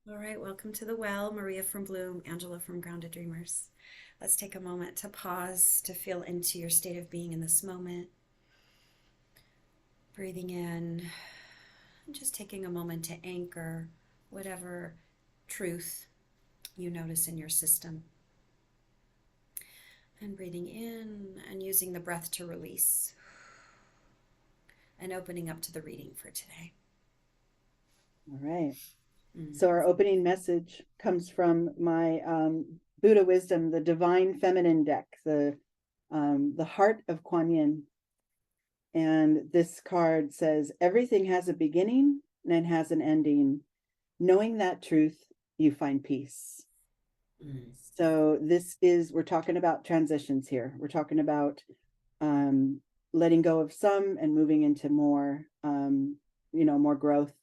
All right, welcome to the well. Maria from Bloom, Angela from Grounded Dreamers. Let's take a moment to pause to feel into your state of being in this moment. Breathing in, and just taking a moment to anchor whatever truth you notice in your system. And breathing in and using the breath to release and opening up to the reading for today. All right. So Mm. our opening message comes from my Buddha wisdom, the Divine Feminine deck, the Heart of Kuan Yin. And this card says, everything has a beginning and has an ending. Knowing that truth, you find peace. Mm. So we're talking about transitions here. We're talking about um, letting go of some and moving into more, more growth,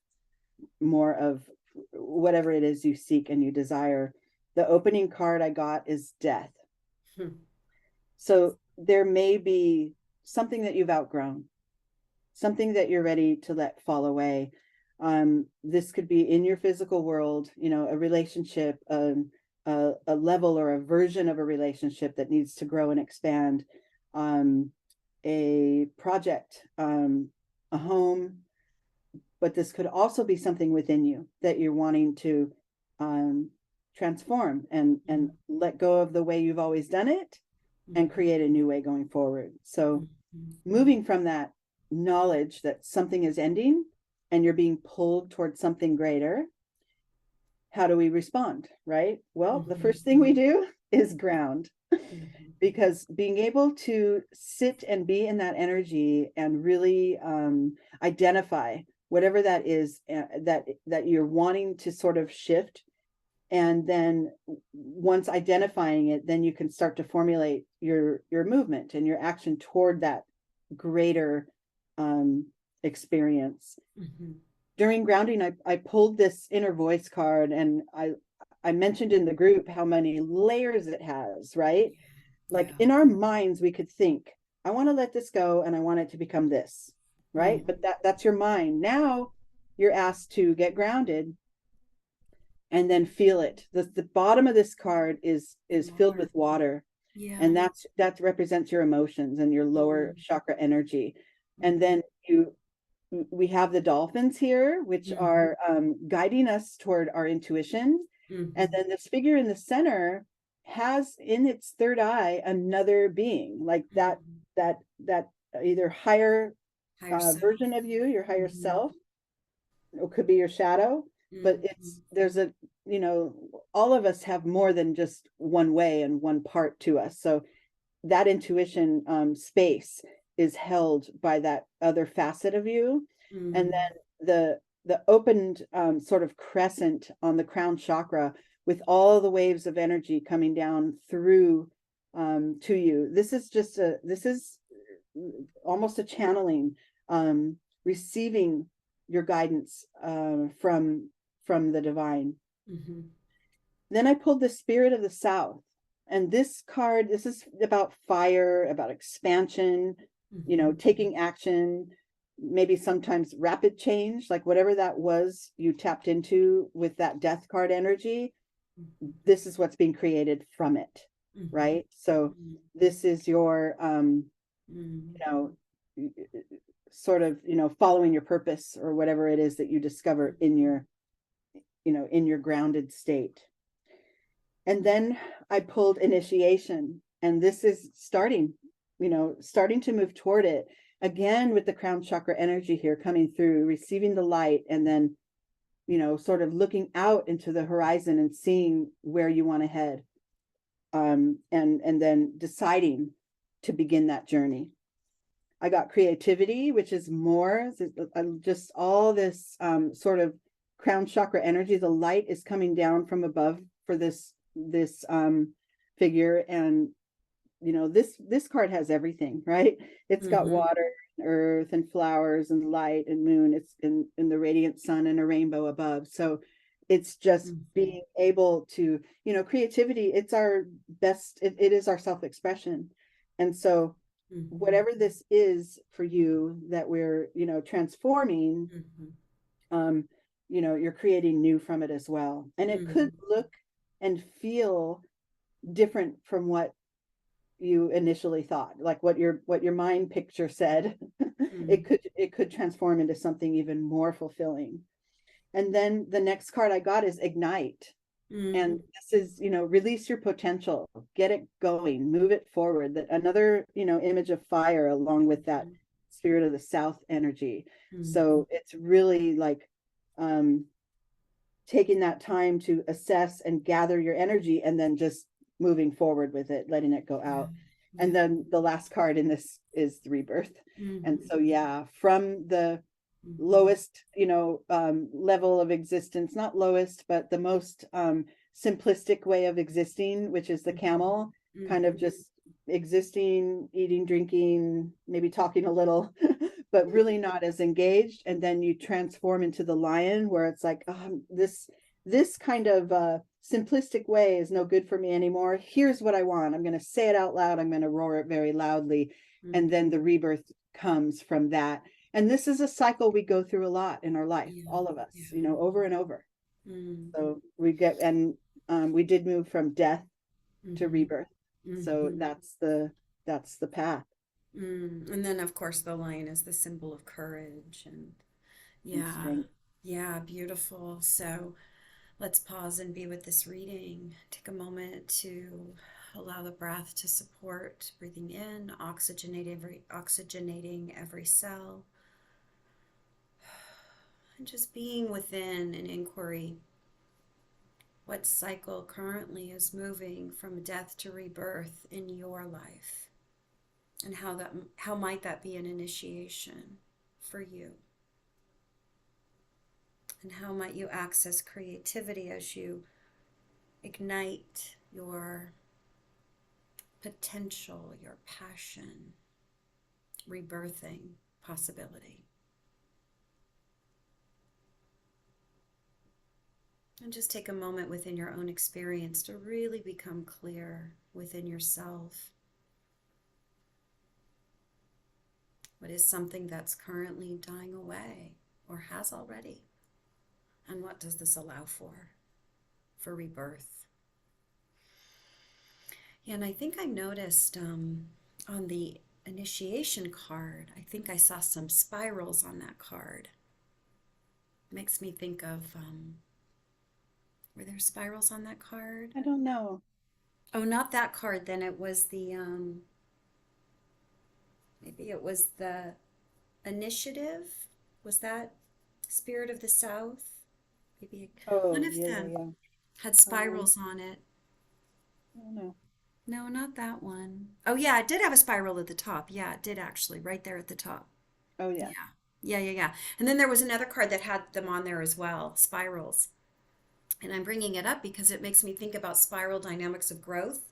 more of whatever it is you seek and you desire. The opening card I got is death. Hmm. So there may be something that you've outgrown, something that you're ready to let fall away. This could be in your physical world, a relationship, a level or a version of a relationship that needs to grow and expand, a project, a home, but this could also be something within you that you're wanting to um, transform and Mm. let go of the way you've always done it and Mm. create a new way going forward. So Mm. Mm. moving from that knowledge that something is ending and you're being pulled towards something greater, how do we respond, right? Well, the Mm. first thing we do is ground, Mm. because being able to sit and be in that energy and really identify whatever that is, that you're wanting to sort of shift, and then once identifying it, then you can start to formulate your movement and your action toward that greater um, experience. Mm. During grounding, I pulled this inner voice card, and I mentioned in the group how many layers it has, right? Like Yeah. in our minds, we could think, I want to let this go and I want it to become this, right? Mm. But that's your mind. Now you're asked to get grounded and then feel it. The bottom of this card is filled Water. with water, Yeah. and that represents your emotions and your lower Mm. chakra energy. And Mm. then we have the dolphins here, which Mm. are guiding us toward our intuition. And Mm. then this figure in the center has in its third eye another being, like that Mm. that that either higher Higher self. version of you, your higher Mm. self, or could be your shadow. But Mm. it's there's a you know all of us have more than just one way and one part to us. So that intuition space is held by that other facet of you. And Mm. then the opened sort of crescent on the crown chakra with all the waves of energy coming down through to you. This is almost a channeling, um, receiving your guidance from the divine. Mm. Then I pulled the Spirit of the South. And this is about fire, about expansion, Mm. taking action, maybe sometimes rapid change, like whatever that was you tapped into with that death card energy. Mm. This is what's being created from it, Mm. right? So Mm. this is your, Mm. you know, sort of, following your purpose or whatever it is that you discover in your grounded state. And then I pulled initiation, and this is starting to move toward it again with the crown chakra energy here coming through, receiving the light, and then, sort of looking out into the horizon and seeing where you want to head, and then deciding to begin that journey. I got creativity, which is more just all this sort of crown chakra energy. The light is coming down from above for this figure, and this card has everything, right? It's got Mm. water and earth and flowers and light and moon. It's in the radiant sun and a rainbow above. So it's just Mm. being able to, creativity. It's our best. It is our self-expression, and so Mm. whatever this is for you that we're transforming, Mm. um you're creating new from it as well. And it could look and feel different from what you initially thought, like what your mind picture said. It could transform into something even more fulfilling. And then the next card I got is ignite. And this is, release your potential, get it going, move it forward. That another, image of fire along with that spirit of the south energy. So it's really like taking that time to assess and gather your energy, and then just moving forward with it, letting it go out. And then the last card in this is the rebirth. And so, yeah, from the lowest, level of existence, not lowest, but the most simplistic way of existing, which is the camel, kind of just existing, eating, drinking, maybe talking a little, but really not as engaged. And then you transform into the lion, where it's like, this kind of simplistic way is no good for me anymore. Here's what I want. I'm going to say it out loud. I'm going to roar it very loudly. And then the rebirth comes from that. And this is a cycle we go through a lot in our life, all of us, over and over. So we get, and we did move from death to rebirth. So that's the path. And then, of course, the lion is the symbol of courage and And strength. yeah, beautiful. So let's pause and be with this reading. Take a moment to allow the breath to support breathing in, oxygenating every cell, and just being within an inquiry. What cycle currently is moving from death to rebirth in your life? And how might that be an initiation for you? And how might you access creativity as you ignite your potential, your passion, rebirthing possibility? And just take a moment within your own experience to really become clear within yourself. What is something that's currently dying away or has already? And what does this allow for rebirth? And I think I noticed on the initiation card, I think I saw some spirals on that card. Makes me think of, were there spirals on that card? I don't know. Oh, not that card. Then it was the, maybe it was the initiative. Was that Spirit of the South? Maybe one of them had spirals on it. I don't know. No, not that one. Oh, yeah, it did have a spiral at the top. Yeah, it did actually, right there at the top. Oh, yeah. Yeah. And then there was another card that had them on there as well, spirals. And I'm bringing it up because it makes me think about spiral dynamics of growth.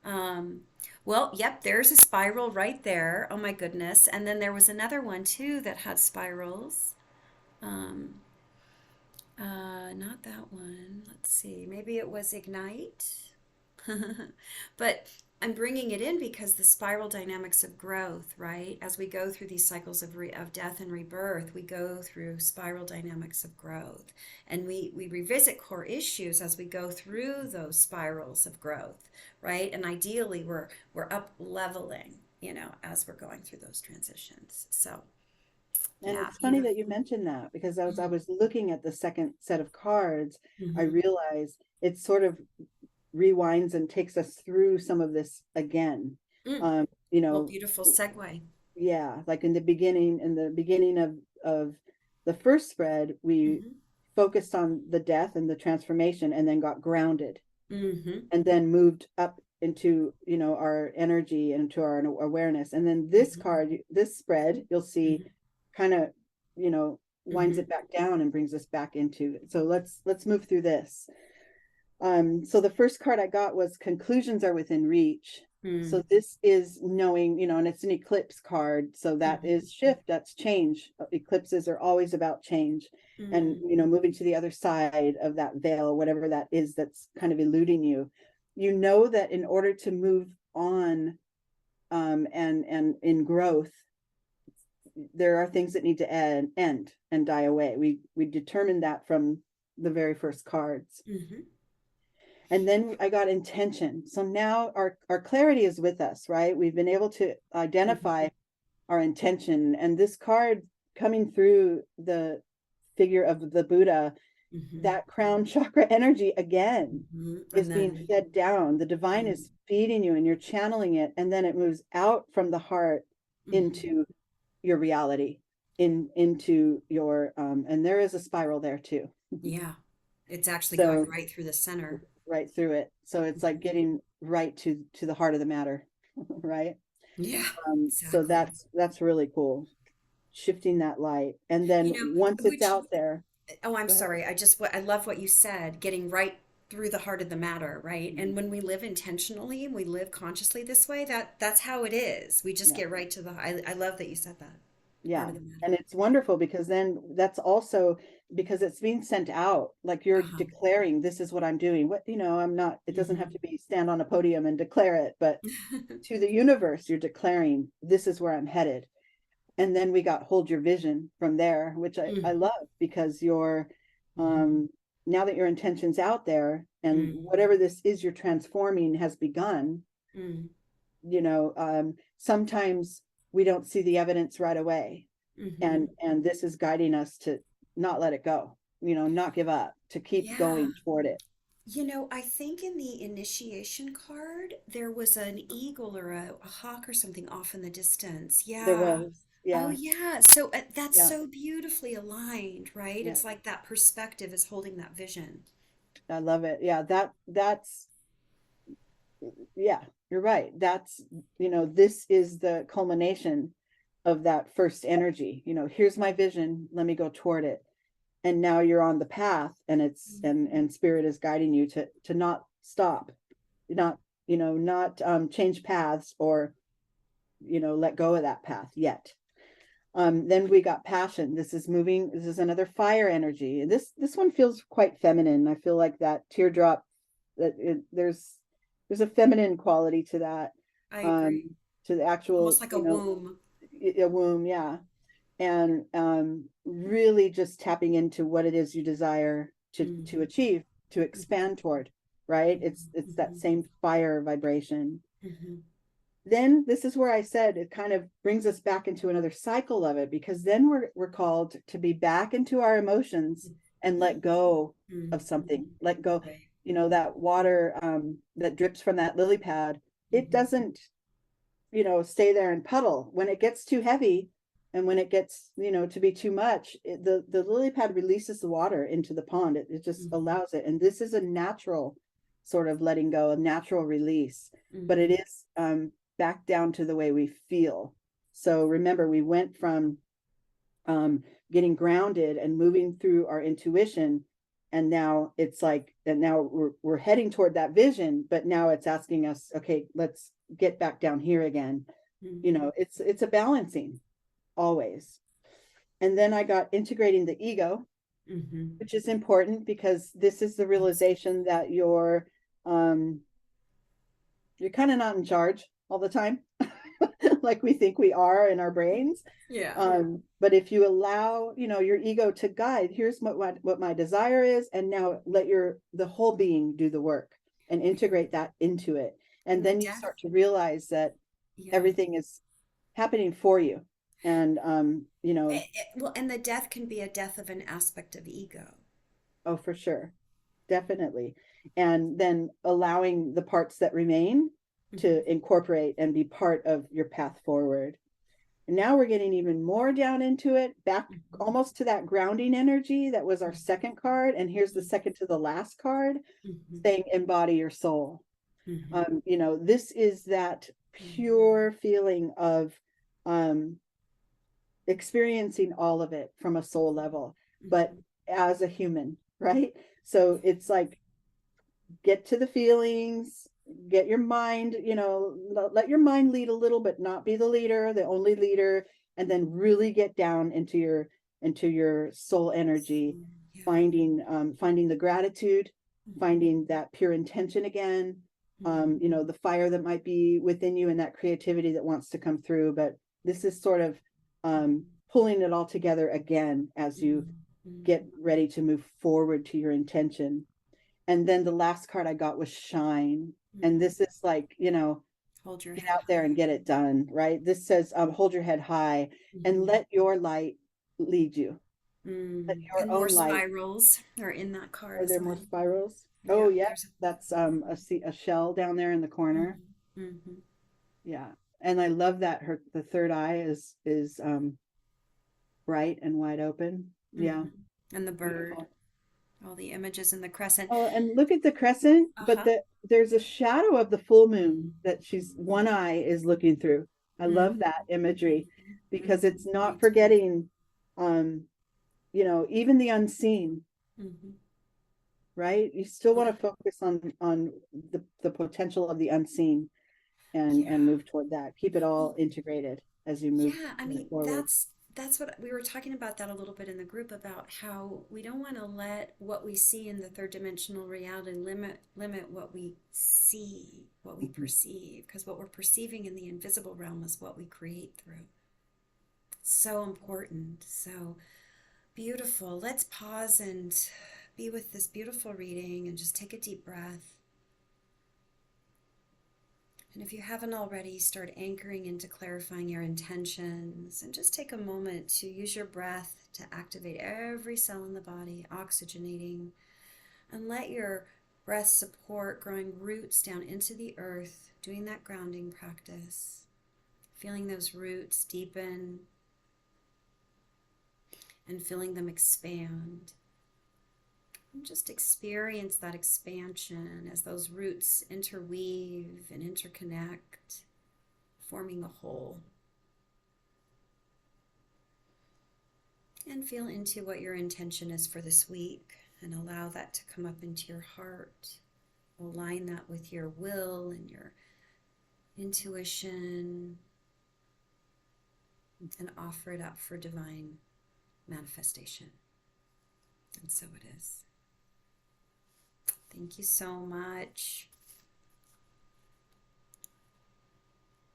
Well, yep, there's a spiral right there. Oh my goodness. And then there was another one too that had spirals. Not that one. Let's see. Maybe it was Ignite. But I'm bringing it in because the spiral dynamics of growth, right? As we go through these cycles of death and rebirth, we go through spiral dynamics of growth. And we revisit core issues as we go through those spirals of growth, right? And ideally, we're up leveling, as we're going through those transitions. So, and yeah, it's funny that you mentioned that, because as I was looking at the second set of cards, I realized it sort of rewinds and takes us through some of this again. Well, beautiful segue. Yeah, like in the beginning of the first spread, we focused on the death and the transformation, and then got grounded, and then moved up into our energy and into our awareness. And then this card, this spread, you'll see, kind of winds it back down and brings us back into it. So let's move through this. So the first card I got was conclusions are within reach. So this is knowing, and it's an eclipse card. So that is shift, that's change. Eclipses are always about change, and, moving to the other side of that veil, whatever that is that's kind of eluding you. That in order to move on, and in growth, there are things that need to end and die away. We determined that from the very first cards. Mm-hmm. And then I got intention. So now our clarity is with us, right? We've been able to identify our intention. And this card coming through the figure of the Buddha, Mm-hmm. that crown chakra energy again Mm-hmm. is And being then, fed down. The divine mm-hmm. is feeding you and you're channeling it. And then it moves out from the heart Mm-hmm. into your reality, into your and there is a spiral there too. Yeah, it's actually going So right through the center. right through it. So it's like Mhm. getting right to the heart of the matter, right? Yeah, So exactly. that's really cool. Shifting that light. And You then know, once it's which, out there, oh, I'm go ahead. sorry. I love what you said, getting right through the heart of the matter, right? Mhm. And when we live intentionally and we live consciously this way, that's how it is. We just Yeah. get right to the, I love that you said that, heart Yeah. of the matter. And it's wonderful because then that's also because it's being sent out. Like you're Uh-huh. declaring, this is what I'm doing. What, I'm not, it doesn't have Hmm. to be stand on a podium and declare it, but to the universe, you're declaring, this is where I'm headed. And then we got hold your vision from there, which I Hmm. love because you're, Hmm. now that your intention's out there and Hmm. whatever this is you're transforming has begun, Hmm. sometimes we don't see the evidence right away. Hmm. And this is guiding us to not let it go, not give up, to keep Yeah. going toward it. I think in the initiation card, there was an eagle or a hawk or something off in the distance. There Yeah. was, Oh, yeah, yeah. So that's yeah, so beautifully aligned, right? yeah. It's like that perspective is holding that vision. I love it. Yeah, that's yeah, you're right. This is the culmination of that first energy. Here's my vision, let me go toward it. And now you're on the path and it's Mhm. and spirit is guiding you to not stop, not, not change paths or, let go of that path yet. Then we got passion. This is moving. This is another fire energy. And this one feels quite feminine. I feel like that teardrop, there's a feminine quality to that, I um, agree. to the actual, Almost like a womb. a womb, yeah. And really just tapping into what it is you desire to Hmm. achieve, to Hmm. expand toward, right? It's that Hmm. same fire vibration. Hmm. Then this is where I said it kind of brings us back into another cycle of it, because then we're called to be back into our emotions and let go Hmm. of something, let go, Right. that water that drips from that lily pad. It Hmm. doesn't, stay there and puddle. When it gets too heavy and when it gets, to be too much, the lily pad releases the water into the pond. It just Hmm. allows it. And this is a natural sort of letting go, a natural release, but it Hmm. is back down to the way we feel. So remember, we went from um, getting grounded and moving through our intuition. And now it's like, and now we're heading toward that vision, but now it's asking us, okay, let's get back down here again. Hmm. It's a balancing always. And then I got integrating the ego, Hmm. which is important because this is the realization that um, you're kind of not in charge all the time, like we think we are in our brains. Yeah. But if you allow, your ego to guide, here's what my desire is, and now let the whole being do the work and integrate that into it. And And the then you death, start to realize that yeah. everything is happening for you. And Well, and the death can be a death of an aspect of ego. oh, for sure, definitely. And then allowing the parts that remain Hmm. to incorporate and be part of your path forward. And now we're getting even more down into it, back Hmm. almost to that grounding energy that was our second card. And here's the second to the last card, Hmm. saying embody your soul. Hmm. This is that pure feeling of um, experiencing all of it from a soul level, but Hmm. as a human, right? So it's like, get to the feelings, get your mind, let your mind lead a little, but not be the leader, the only leader, and then really get down into your soul energy, Yeah. finding the gratitude, Hmm. finding that pure intention again, Hmm. the fire that might be within you and that creativity that wants to come through. But this is sort of pulling it all together again as you get Mm-hmm. ready to move forward to your intention. And then the last card I got was shine. And Mm-hmm. this is like, Hold your get head out there and high. get it done, right? This says, hold your head high and Mm-hmm. let your light lead you. Let your And more own light. spirals are in that card Are as there more well. spirals? Oh, Yeah, yeah. there's. That's a shell down there in the corner. Mm-hmm. Mm-hmm. Yeah. And I love that the third eye is bright and wide open. Yeah. Mm-hmm. And the bird, Beautiful. all the images in the crescent. Oh, and look at the crescent, but Uh-huh. there's a shadow of the full moon Mm-hmm. that she's one eye is looking through. I love Mm-hmm. that imagery Mm-hmm. because Mm-hmm. it's Me not too. forgetting, um, even the unseen, Mm-hmm. right? You still want Well, to focus on the potential of the unseen and yeah. move toward that. Keep it all Well, integrated as you move yeah, I mean, forward. that's what we were talking about that a little bit in the group about how we don't want to let what we see in the third dimensional reality limit what we see, what we Mhm. perceive, because what we're perceiving in the invisible realm is what we create through. So important. So beautiful. Let's pause and be with this beautiful reading and just take a deep breath. And if you haven't already, start anchoring into clarifying your intentions and just take a moment to use your breath to activate every cell in the body, oxygenating, and let your breath support growing roots down into the earth, doing that grounding practice, feeling those roots deepen and feeling them expand. And just experience that expansion as those roots interweave and interconnect, forming a whole. And feel into what your intention is for this week and allow that to come up into your heart. Align that with your will and your intuition and offer it up for divine manifestation. And so it is. Thank you so much.